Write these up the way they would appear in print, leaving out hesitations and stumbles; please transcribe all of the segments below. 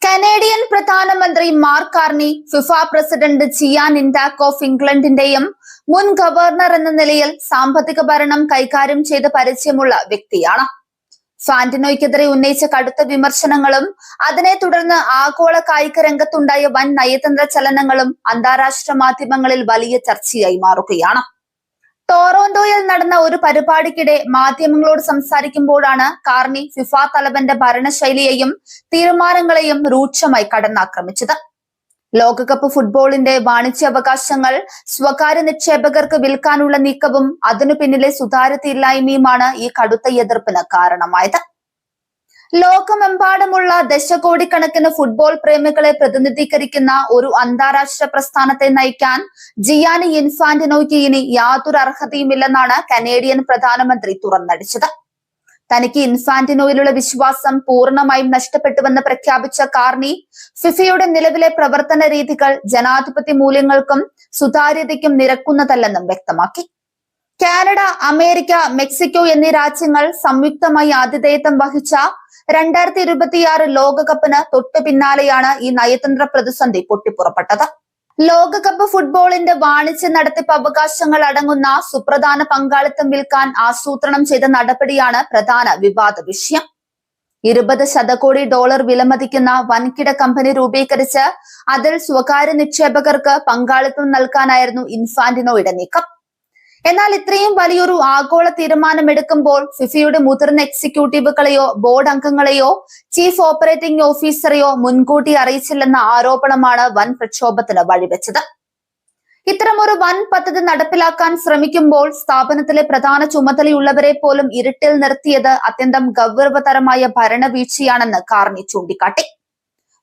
Canadian പ്രധാനമന്ത്രി Mark Carney FIFA president Gianni Infantino ഇംഗ്ലണ്ടിന്റെയും മുൻ ഗവർണർ എന്ന നിലയിൽ സാമ്പത്തിക ഭരണം കൈകാര്യം ചെയ്ത് പരിചയമുള്ള വ്യക്തിയാണ്. ഫാന്റിനോയ്ക്കെതിരെ ഉന്നയിച്ച കടുത്ത വിമർശനങ്ങളും അതിനെ തുടർന്ന് ആഗോള കായിക രംഗത്തുണ്ടായ വൻ നയതന്ത്ര ചലനങ്ങളും അന്താരാഷ്ട്ര മാധ്യമങ്ങളിൽ വലിയ ചർച്ചയായി മാറുകയാണ്. ടോറോന്റോയിൽ നടന്ന ഒരു പരിപാടിക്കിടെ മാധ്യമങ്ങളോട് സംസാരിക്കുമ്പോഴാണ് കാർണി ഫിഫ തലവന്റെ ഭരണശൈലിയെയും തീരുമാനങ്ങളെയും രൂക്ഷമായി കടന്നാക്രമിച്ചത്. ലോകകപ്പ് ഫുട്ബോളിന്റെ വാണിജ്യാവകാശങ്ങൾ സ്വകാര്യ നിക്ഷേപകർക്ക് വിൽക്കാനുള്ള നീക്കവും അതിനു പിന്നിലെ സുതാര്യതയില്ലായ്മയുമാണ് ഈ കടുത്ത എതിർപ്പിന് കാരണമായത്. ലോകമെമ്പാടുമുള്ള ദശകോടിക്കണക്കിന് ഫുട്ബോൾ പ്രേമികളെ പ്രതിനിധീകരിക്കുന്ന ഒരു അന്താരാഷ്ട്ര പ്രസ്ഥാനത്തെ നയിക്കാൻ ജിയാനി ഇൻഫാന്റിനോയ്ക്ക് ഇനി യാതൊരു അർഹതയുമില്ലെന്നാണ് കനേഡിയൻ പ്രധാനമന്ത്രി തുറന്നടിച്ചത്. തനിക്ക് ഇൻഫാന്റിനോയിലുള്ള വിശ്വാസം പൂർണ്ണമായും നഷ്ടപ്പെട്ടുവെന്ന് പ്രഖ്യാപിച്ച കാർണി ഫിഫയുടെ നിലവിലെ പ്രവർത്തന രീതികൾ ജനാധിപത്യ മൂല്യങ്ങൾക്കും സുതാര്യതയ്ക്കും നിരക്കുന്നതല്ലെന്നും വ്യക്തമാക്കി. കാനഡ, അമേരിക്ക, മെക്സിക്കോ എന്നീ രാജ്യങ്ങൾ സംയുക്തമായി ആതിഥേയത്വം വഹിച്ച 2026 ലോകകപ്പിന് തൊട്ടു പിന്നാലെയാണ് ഈ നയതന്ത്ര പ്രതിസന്ധി പൊട്ടിപ്പുറപ്പെട്ടത്. ലോകകപ്പ് ഫുട്ബോളിന്റെ വാണിജ്യ നടത്തിപ്പ് അവകാശങ്ങൾ അടങ്ങുന്ന സുപ്രധാന പങ്കാളിത്തം വിൽക്കാൻ ആസൂത്രണം ചെയ്ത നടപടിയാണ് പ്രധാന വിവാദ വിഷയം. $20 കോടി വിലമതിക്കുന്ന വൻകിട കമ്പനി രൂപീകരിച്ച് അതിൽ സ്വകാര്യ നിക്ഷേപകർക്ക് പങ്കാളിത്തം നൽകാനായിരുന്നു ഇൻഫാന്റിനോയുടെ നീക്കം. എന്നാൽ ഇത്രയും വലിയൊരു ആഗോള തീരുമാനമെടുക്കുമ്പോൾ ഫിഫയുടെ മുതിർന്ന എക്സിക്യൂട്ടീവുകളെയോ ബോർഡ് അംഗങ്ങളെയോ ചീഫ് ഓപ്പറേറ്റിംഗ് ഓഫീസറെയോ മുൻകൂട്ടി അറിയിച്ചില്ലെന്ന ആരോപണമാണ് വൻ പ്രക്ഷോഭത്തിന് വഴിവെച്ചത്. ഇത്തരമൊരു വൻ പദ്ധതി നടപ്പിലാക്കാൻ ശ്രമിക്കുമ്പോൾ സ്ഥാപനത്തിലെ പ്രധാന ചുമതലയുള്ളവരെ പോലും ഇരുട്ടിൽ നിർത്തിയത് അത്യന്തം ഗൗരവതരമായ ഭരണവീഴ്ചയാണെന്ന് കാർണി ചൂണ്ടിക്കാട്ടി.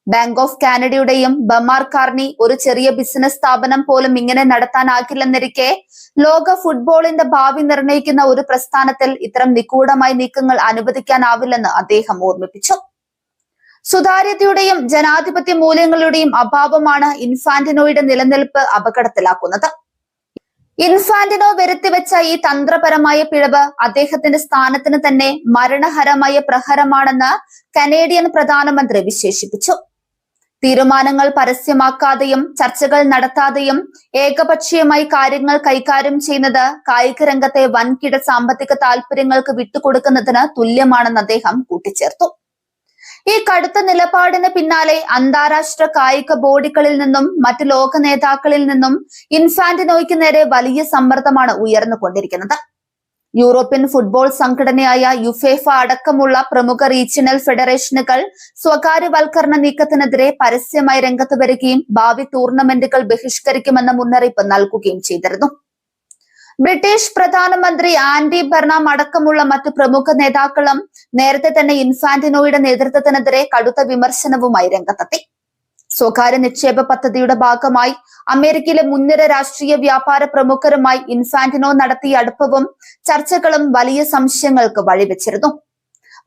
ബാങ്ക് ഓഫ് കാനഡയുടെയും ബമാർ കാർണി ഒരു ചെറിയ ബിസിനസ് സ്ഥാപനം പോലും ഇങ്ങനെ നടത്താനാകില്ലെന്നിരിക്കെ ലോക ഫുട്ബോളിന്റെ ഭാവി നിർണയിക്കുന്ന ഒരു പ്രസ്ഥാനത്തിൽ ഇത്തരം നിഗൂഢമായ നീക്കങ്ങൾ അനുവദിക്കാനാവില്ലെന്ന് അദ്ദേഹം ഓർമ്മിപ്പിച്ചു. സുതാര്യതയുടെയും ജനാധിപത്യ മൂല്യങ്ങളുടെയും അഭാവമാണ് ഇൻഫാന്റിനോയുടെ നിലനിൽപ്പ് അപകടത്തിലാക്കുന്നത്. ഇൻഫാന്റിനോ വരുത്തിവെച്ച ഈ തന്ത്രപരമായ പിഴവ് അദ്ദേഹത്തിന്റെ സ്ഥാനത്തിന് തന്നെ മരണഹരമായ പ്രഹരമാണെന്ന് കനേഡിയൻ പ്രധാനമന്ത്രി വിശേഷിപ്പിച്ചു. തീരുമാനങ്ങൾ പരസ്യമാക്കാതെയും ചർച്ചകൾ നടത്താതെയും ഏകപക്ഷീയമായി കാര്യങ്ങൾ കൈകാര്യം ചെയ്യുന്നത് കായിക രംഗത്തെ വൻകിട സാമ്പത്തിക താൽപര്യങ്ങൾക്ക് വിട്ടുകൊടുക്കുന്നതിന് തുല്യമാണെന്ന് അദ്ദേഹം കൂട്ടിച്ചേർത്തു. ഈ കടുത്ത നിലപാടിന് പിന്നാലെ അന്താരാഷ്ട്ര കായിക ബോഡികളിൽ നിന്നും മറ്റ് ലോക നേതാക്കളിൽ നിന്നും ഇൻഫാന്റിനോയ്ക്ക് നേരെ വലിയ സമ്മർദ്ദമാണ് ഉയർന്നുകൊണ്ടിരിക്കുന്നത്. യൂറോപ്യൻ ഫുട്ബോൾ സംഘടനയായ യുഫേഫ അടക്കമുള്ള പ്രമുഖ റീജിയണൽ ഫെഡറേഷനുകൾ സ്വകാര്യവൽക്കരണ നീക്കത്തിനെതിരെ പരസ്യമായി രംഗത്ത് വരികയും ഭാവി ടൂർണമെന്റുകൾ ബഹിഷ്കരിക്കുമെന്ന മുന്നറിയിപ്പ് നൽകുകയും ചെയ്തിരുന്നു. ബ്രിട്ടീഷ് പ്രധാനമന്ത്രി ആൻഡി ബർണാം അടക്കമുള്ള മറ്റു പ്രമുഖ നേതാക്കളും നേരത്തെ തന്നെ ഇൻഫാന്റിനോയുടെ നേതൃത്വത്തിനെതിരെ കടുത്ത വിമർശനവുമായി രംഗത്തെത്തി. സ്വകാര്യ നിക്ഷേപ പദ്ധതിയുടെ ഭാഗമായി അമേരിക്കയിലെ മുൻനിര രാഷ്ട്രീയ വ്യാപാര പ്രമുഖരുമായി ഇൻഫാന്റിനോ നടത്തിയ അടുപ്പവും ചർച്ചകളും വലിയ സംശയങ്ങൾക്ക് വഴിവെച്ചിരുന്നു.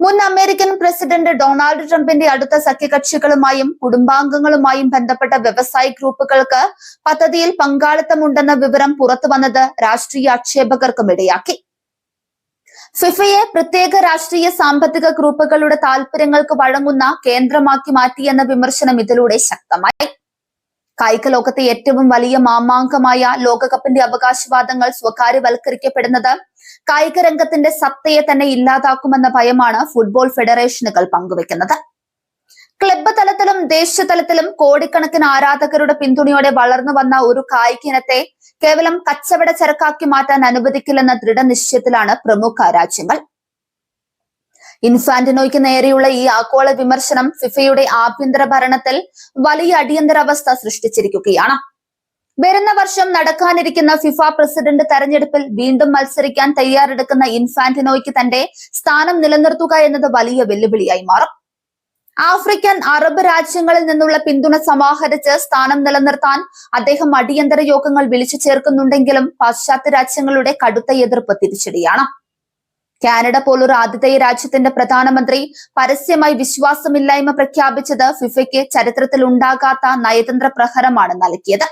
മുൻ അമേരിക്കൻ പ്രസിഡന്റ് ഡൊണാൾഡ് ട്രംപിന്റെ അടുത്ത സഖ്യകക്ഷികളുമായും കുടുംബാംഗങ്ങളുമായും ബന്ധപ്പെട്ട വ്യവസായ ഗ്രൂപ്പുകൾക്ക് പദ്ധതിയിൽ പങ്കാളിത്തമുണ്ടെന്ന വിവരം പുറത്തുവന്നത് രാഷ്ട്രീയ ആക്ഷേപകർക്കും ഇടയാക്കി. ഫിഫയെ പ്രത്യേക രാഷ്ട്രീയ സാമ്പത്തിക ഗ്രൂപ്പുകളുടെ താൽപര്യങ്ങൾക്ക് വഴങ്ങുന്ന കേന്ദ്രമാക്കി മാറ്റിയെന്ന വിമർശനം ഇതിലൂടെ ശക്തമായി. കായിക ലോകത്തെ ഏറ്റവും വലിയ മാമാങ്കമായ ലോകകപ്പിന്റെ അവകാശവാദങ്ങൾ സ്വകാര്യവൽക്കരിക്കപ്പെടുന്നത് കായിക രംഗത്തിന്റെ സത്തയെ തന്നെ ഇല്ലാതാക്കുമെന്ന ഭയമാണ് ഫുട്ബോൾ ഫെഡറേഷനുകൾ പങ്കുവെക്കുന്നത്. ക്ലബ്ബ് തലത്തിലും ദേശീയ തലത്തിലും കോടിക്കണക്കിന് ആരാധകരുടെ പിന്തുണയോടെ വളർന്നു വന്ന ഒരു കായിക ഇനത്തെ കേവലം കച്ചവട ചരക്കാക്കി മാറ്റാൻ അനുവദിക്കില്ലെന്ന ദൃഢനിശ്ചയത്തിലാണ് പ്രമുഖ രാജ്യങ്ങൾ. ഇൻഫാന്റിനോയ്ക്ക് നേരെയുള്ള ഈ ആഗോള വിമർശനം ഫിഫയുടെ ആഭ്യന്തര ഭരണത്തിൽ വലിയ അടിയന്തരാവസ്ഥ സൃഷ്ടിച്ചിരിക്കുകയാണ്. വരുന്ന വർഷം നടക്കാനിരിക്കുന്ന ഫിഫ പ്രസിഡന്റ് തെരഞ്ഞെടുപ്പിൽ വീണ്ടും മത്സരിക്കാൻ തയ്യാറെടുക്കുന്ന ഇൻഫാന്റിനോയ്ക്ക് തന്റെ സ്ഥാനം നിലനിർത്തുക എന്നത് വലിയ വെല്ലുവിളിയായി മാറും. ആഫ്രിക്കൻ, അറബ് രാജ്യങ്ങളിൽ നിന്നുള്ള പിന്തുണ സമാഹരിച്ച് സ്ഥാനം നിലനിർത്താൻ അദ്ദേഹം അടിയന്തര യോഗങ്ങൾ വിളിച്ചു ചേർക്കുന്നുണ്ടെങ്കിലും പാശ്ചാത്യ രാജ്യങ്ങളുടെ കടുത്ത എതിർപ്പ് തിരിച്ചടിയാണ്. കാനഡ പോലൊരു ആതിഥേയ രാജ്യത്തിന്റെ പ്രധാനമന്ത്രി പരസ്യമായി വിശ്വാസമില്ലായ്മ പ്രഖ്യാപിച്ചത് ഫിഫയ്ക്ക് ചരിത്രത്തിൽ ഉണ്ടാകാത്ത നയതന്ത്ര പ്രഹരമാണ് നൽകിയത്.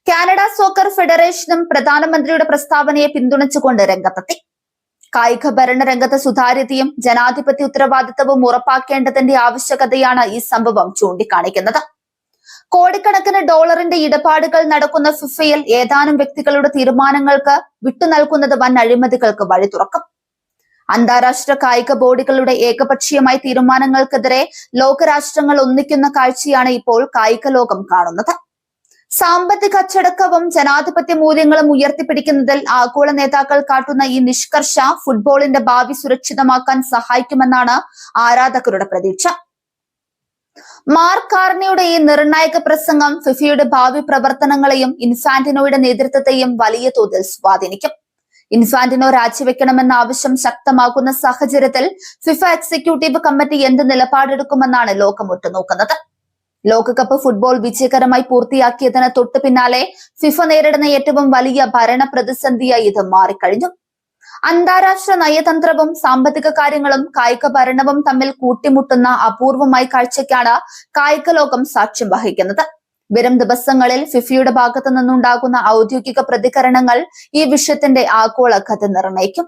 കാനഡ സോക്കർ ഫെഡറേഷനും പ്രധാനമന്ത്രിയുടെ പ്രസ്താവനയെ പിന്തുണച്ചുകൊണ്ട് രംഗത്തെത്തി. കായിക ഭരണരംഗത്ത് സുതാര്യതയും ജനാധിപത്യ ഉത്തരവാദിത്തവും ഉറപ്പാക്കേണ്ടതിന്റെ ആവശ്യകതയാണ് ഈ സംഭവം ചൂണ്ടിക്കാണിക്കുന്നത്. കോടിക്കണക്കിന് ഡോളറിന്റെ ഇടപാടുകൾ നടക്കുന്ന ഫിഫയിൽ ഏതാനും വ്യക്തികളുടെ തീരുമാനങ്ങൾക്ക് വിട്ടുനൽകുന്നത് വൻ അഴിമതികൾക്ക് വഴി തുറക്കും. അന്താരാഷ്ട്ര കായിക ബോർഡുകളുടെ ഏകപക്ഷീയമായ തീരുമാനങ്ങൾക്കെതിരെ ലോകരാഷ്ട്രങ്ങൾ ഒന്നിക്കുന്ന കാഴ്ചയാണ് ഇപ്പോൾ കായിക ലോകം കാണുന്നത്. സാമ്പത്തിക അച്ചടക്കവും ജനാധിപത്യ മൂല്യങ്ങളും ഉയർത്തിപ്പിടിക്കുന്നതിൽ ആഗോള നേതാക്കൾ കാട്ടുന്ന ഈ നിഷ്കർഷ ഫുട്ബോളിന്റെ ഭാവി സുരക്ഷിതമാക്കാൻ സഹായിക്കുമെന്നാണ് ആരാധകരുടെ പ്രതീക്ഷ. മാർക്ക് കാർണിയുടെ ഈ നിർണായക പ്രസംഗം ഫിഫയുടെ ഭാവി പ്രവർത്തനങ്ങളെയും ഇൻഫാന്റിനോയുടെ നേതൃത്വത്തെയും വലിയ തോതിൽ സ്വാധീനിക്കും. ഇൻഫാന്റിനോ രാജിവെക്കണമെന്ന ആവശ്യം ശക്തമാകുന്ന സാഹചര്യത്തിൽ ഫിഫ എക്സിക്യൂട്ടീവ് കമ്മിറ്റി എന്ത് നിലപാടെടുക്കുമെന്നാണ് ലോകം ഉറ്റുനോക്കുന്നത്. ലോകകപ്പ് ഫുട്ബോൾ വിജയകരമായി പൂർത്തിയാക്കിയതിന് തൊട്ടു പിന്നാലെ ഫിഫ നേരിടുന്ന ഏറ്റവും വലിയ ഭരണ പ്രതിസന്ധിയായി ഇത് മാറിക്കഴിഞ്ഞു. അന്താരാഷ്ട്ര നയതന്ത്രവും സാമ്പത്തിക കാര്യങ്ങളും കായിക ഭരണവും തമ്മിൽ കൂട്ടിമുട്ടുന്ന അപൂർവമായ കാഴ്ചയ്ക്കാണ് കായിക ലോകം സാക്ഷ്യം വഹിക്കുന്നത്. വരും ദിവസങ്ങളിൽ ഫിഫയുടെ ഭാഗത്തു നിന്നുണ്ടാകുന്ന ഔദ്യോഗിക പ്രതികരണങ്ങൾ ഈ വിഷയത്തിന്റെ ആഗോള ഗതി നിർണ്ണയിക്കും.